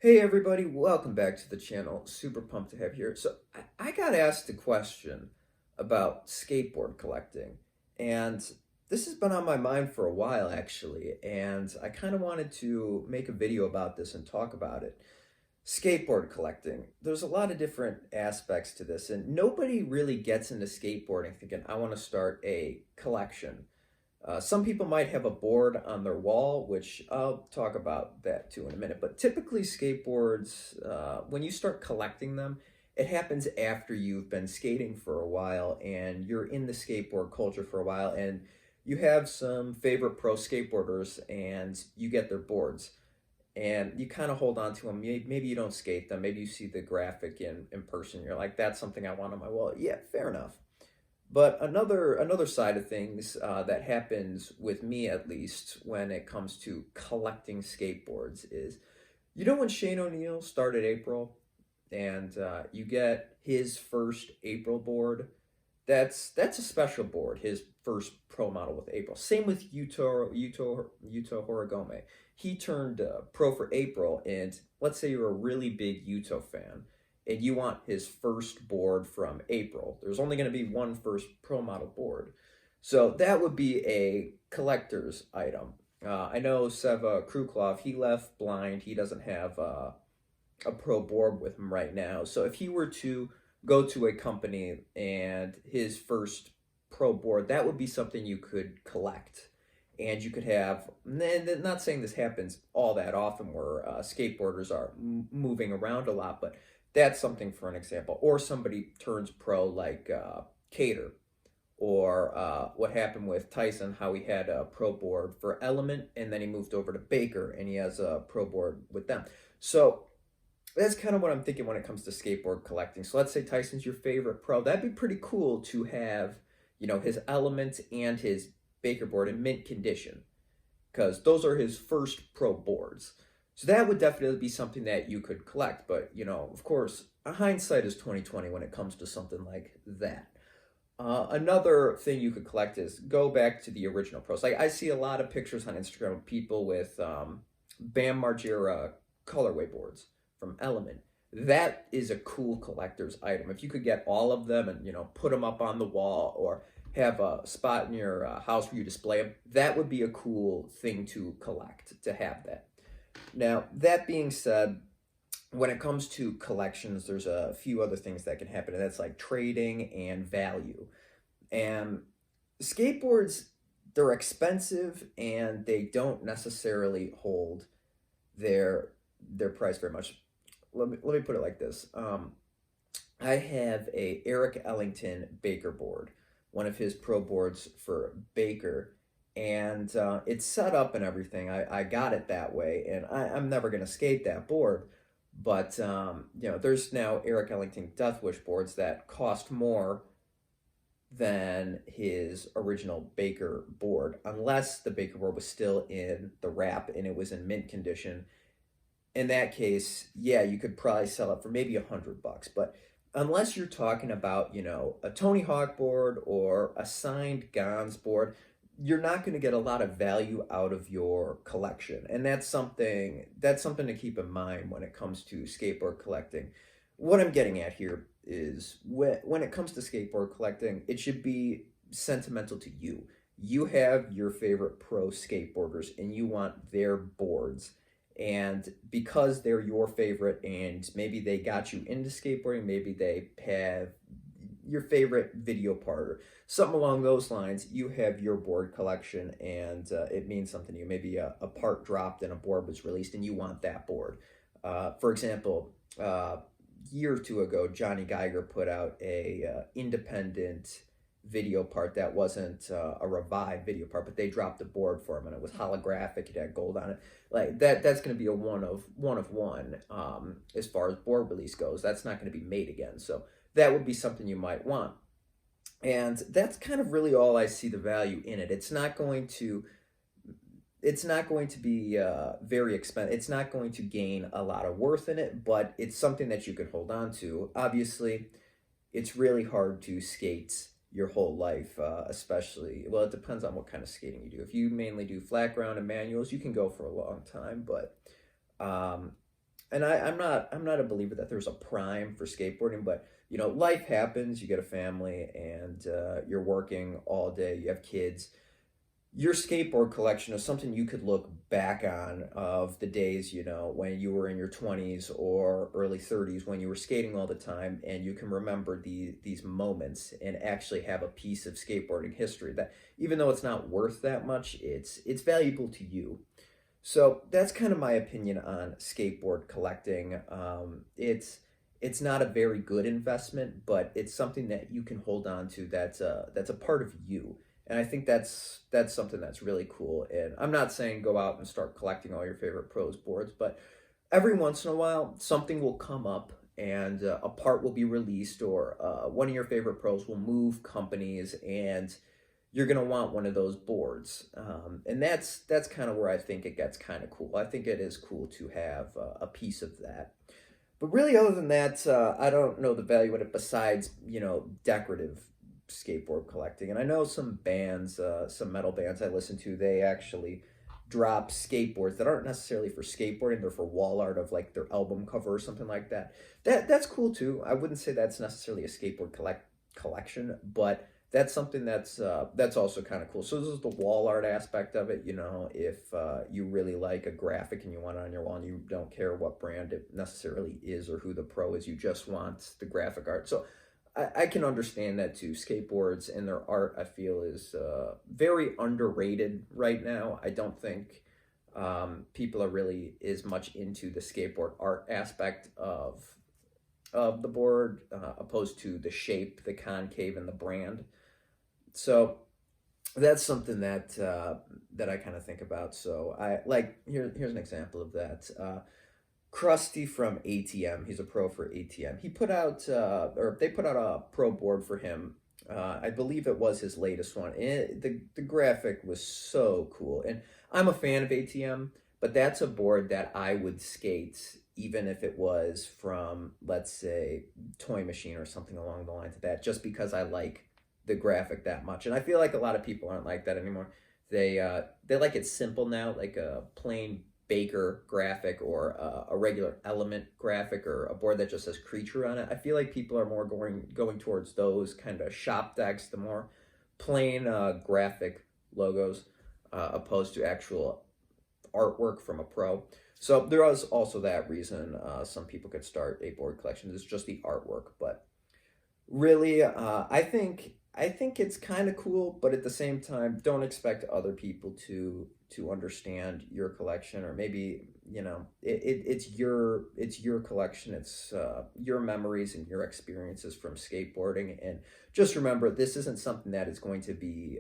Hey everybody, welcome back to the channel. Super pumped to have you here. So I got asked a question about skateboard collecting, and this has been on my mind for a while actually, and I kind of wanted to make a video about this and talk about it. Skateboard collecting. There's a lot of different aspects to this, and nobody really gets into skateboarding thinking, I want to start a collection. Some people might have a board on their wall, which I'll talk about that too in a minute. But typically, skateboards, when you start collecting them, it happens after you've been skating for a while and you're in the skateboard culture for a while and you have some favorite pro skateboarders and you get their boards and you kind of hold on to them. Maybe you don't skate them. Maybe you see the graphic in person. You're like, that's something I want on my wall. Yeah, fair enough. But another side of things that happens with me at least when it comes to collecting skateboards is, when Shane O'Neill started April and you get his first April board, that's a special board. His first pro model with April. Same with Yuto Horigome. He turned pro for April, and let's say you're a really big Yuto fan and you want his first board from April. There's only going to be one first pro model board. So that would be a collector's item. I know Seva Kruklov, he left blind. He doesn't have a pro board with him right now. So if he were to go to a company and his first pro board, that would be something you could collect. And you could have, and not saying this happens all that often where skateboarders are moving around a lot, but that's something for an example. Or somebody turns pro like Cater, or what happened with Tyson, how he had a pro board for Element, and then he moved over to Baker, and he has a pro board with them. So that's kind of what I'm thinking when it comes to skateboard collecting. So let's say Tyson's your favorite pro. That'd be pretty cool to have, his Element and his Baker board in mint condition, because those are his first pro boards. So that would definitely be something that you could collect. But, of course, hindsight is 2020 when it comes to something like that. Another thing you could collect is go back to the original pros. Like I see a lot of pictures on Instagram of people with Bam Margera colorway boards from Element. That is a cool collector's item. If you could get all of them and, put them up on the wall or have a spot in your house where you display them, that would be a cool thing to collect, to have that. Now, that being said, when it comes to collections, there's a few other things that can happen, and that's like trading and value. And skateboards, they're expensive and they don't necessarily hold their price very much. Let me put it like this. I have a Eric Ellington Baker board, one of his pro boards for Baker, and it's set up and everything. I got it that way, and I'm never going to skate that board. But, there's now Eric Ellington Deathwish boards that cost more than his original Baker board, unless the Baker board was still in the wrap and it was in mint condition. In that case, yeah, you could probably sell it for maybe $100. But unless you're talking about, a Tony Hawk board or a signed Gons board, you're not going to get a lot of value out of your collection. And that's something to keep in mind when it comes to skateboard collecting. What I'm getting at here is when it comes to skateboard collecting, it should be sentimental to you. You have your favorite pro skateboarders and you want their boards. And because they're your favorite and maybe they got you into skateboarding, maybe they have your favorite video part or something along those lines, you have your board collection and it means something to you. Maybe a part dropped and a board was released and you want that board. For example, a year or two ago, Johnny Geiger put out a independent video part that wasn't a revived video part, but they dropped the board for him and it was holographic. It had gold on it. Like that's going to be a one of one as far as board release goes. That's not going to be made again. So that would be something you might want. And that's kind of really all I see the value in it. It's not going to be very expensive. It's not going to gain a lot of worth in it, but it's something that you could hold on to. Obviously, it's really hard to skate your whole life, especially, well, it depends on what kind of skating you do. If you mainly do flat ground and manuals, you can go for a long time, but I'm not a believer that there's a prime for skateboarding, but life happens. You get a family, and you're working all day. You have kids. Your skateboard collection is something you could look back on of the days, when you were in your 20s or early 30s when you were skating all the time, and you can remember these moments and actually have a piece of skateboarding history that, even though it's not worth that much, it's valuable to you. So that's kind of my opinion on skateboard collecting. It's not a very good investment, but it's something that you can hold on to. That's a part of you, and I think that's something that's really cool. And I'm not saying go out and start collecting all your favorite pros boards, but every once in a while something will come up, and a part will be released, or one of your favorite pros will move companies, and you're going to want one of those boards. And that's kind of where I think it gets kind of cool. I think it is cool to have a piece of that. But really, other than that, I don't know the value in it besides, decorative skateboard collecting. And I know some bands, some metal bands I listen to, they actually drop skateboards that aren't necessarily for skateboarding. They're for wall art of like their album cover or something like that. That's cool too. I wouldn't say that's necessarily a skateboard collection, but that's something that's also kind of cool. So this is the wall art aspect of it. If you really like a graphic and you want it on your wall, and you don't care what brand it necessarily is or who the pro is, you just want the graphic art. So I can understand that too. Skateboards and their art, I feel, is very underrated right now. I don't think people are really as much into the skateboard art aspect of the board, opposed to the shape, the concave, and the brand. So that's something that I kind of think about. So I like here's an example of that. Krusty from ATM, he's a pro for ATM. He put out or they put out a pro board for him. I believe it was his latest one. The graphic was so cool, and I'm a fan of ATM, but that's a board that I would skate even if it was from, let's say, Toy Machine or something along the lines of that, just because I like the graphic that much. And I feel like a lot of people aren't like that anymore. They like it simple now, like a plain Baker graphic, or a regular Element graphic, or a board that just says creature on it. I feel like people are more going towards those kind of shop decks, the more plain graphic logos, opposed to actual artwork from a pro. So there is also that reason some people could start a board collection. It's just the artwork, but really, I think it's kind of cool, but at the same time, don't expect other people to understand your collection, or maybe it's your collection, it's your memories and your experiences from skateboarding, and just remember, this isn't something that is going to be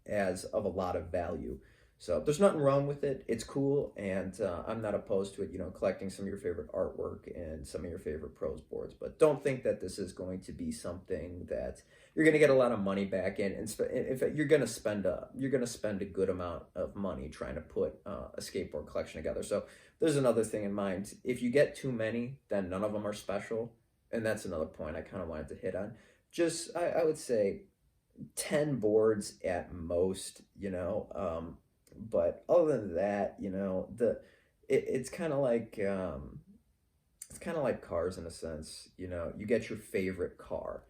as of a lot of value. So there's nothing wrong with it. It's cool, and I'm not opposed to it, collecting some of your favorite artwork and some of your favorite pros boards. But don't think that this is going to be something that you're going to get a lot of money back in. And if you're going to spend a good amount of money trying to put a skateboard collection together. So there's another thing in mind. If you get too many, then none of them are special, and that's another point I kind of wanted to hit on. Just I would say 10 boards at most. But other than that, it's kind of like cars in a sense. You get your favorite car,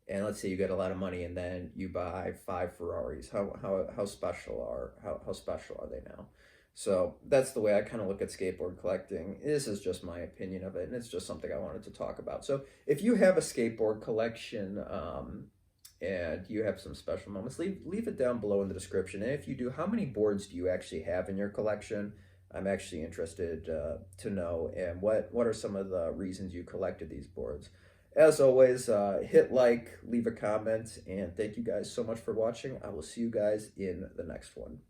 and let's say you get a lot of money, and then you buy 5 Ferraris. How special are they now? So that's the way I kind of look at skateboard collecting. This is just my opinion of it, and it's just something I wanted to talk about. So if you have a skateboard collection, and you have some special moments, leave it down below in the description. And if you do, how many boards do you actually have in your collection? I'm actually interested to know. And what are some of the reasons you collected these boards? As always, hit like, leave a comment, and thank you guys so much for watching. I will see you guys in the next one.